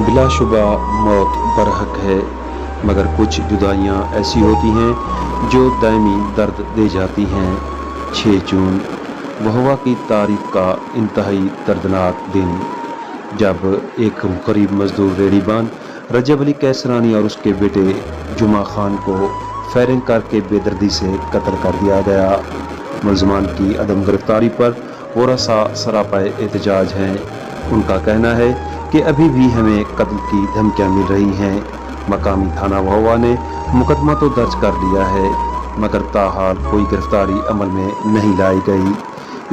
बिलाशुबा मौत बरहक है, मगर कुछ जुदाइयाँ ऐसी होती हैं जो दायमी दर्द दे जाती हैं। 6 जून वहवा की तारीख का इंतहाई दर्दनाक दिन, जब एक गरीब मजदूर रेहड़ीबान रजब अली कैसरानी और उसके बेटे जुमा खान को फायरिंग करके बेदर्दी से कत्ल कर दिया गया। मुलजमान की अदम गिरफ्तारी पर वरसा सरापा एहतजाज हैं। उनका कहना है कि अभी भी हमें कत्ल की धमकियां मिल रही हैं। मकामी थाना वहवा ने मुकदमा तो दर्ज कर लिया है, मगर ताहाल कोई गिरफ्तारी अमल में नहीं लाई गई।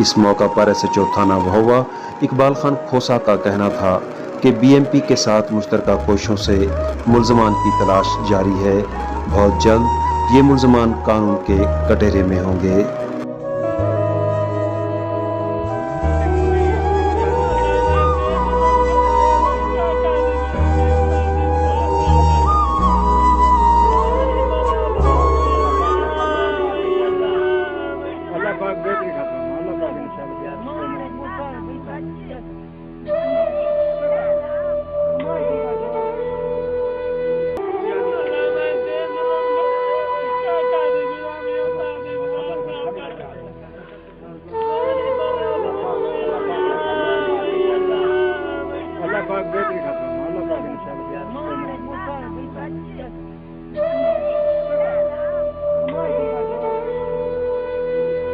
इस मौका पर SHO थाना वहवा इकबाल खान खोसा का कहना था कि BMP के साथ मुश्तरका कोशिशों से मुलजमान की तलाश जारी है। बहुत जल्द ये मुलजमान कानून के कटघरे में होंगे।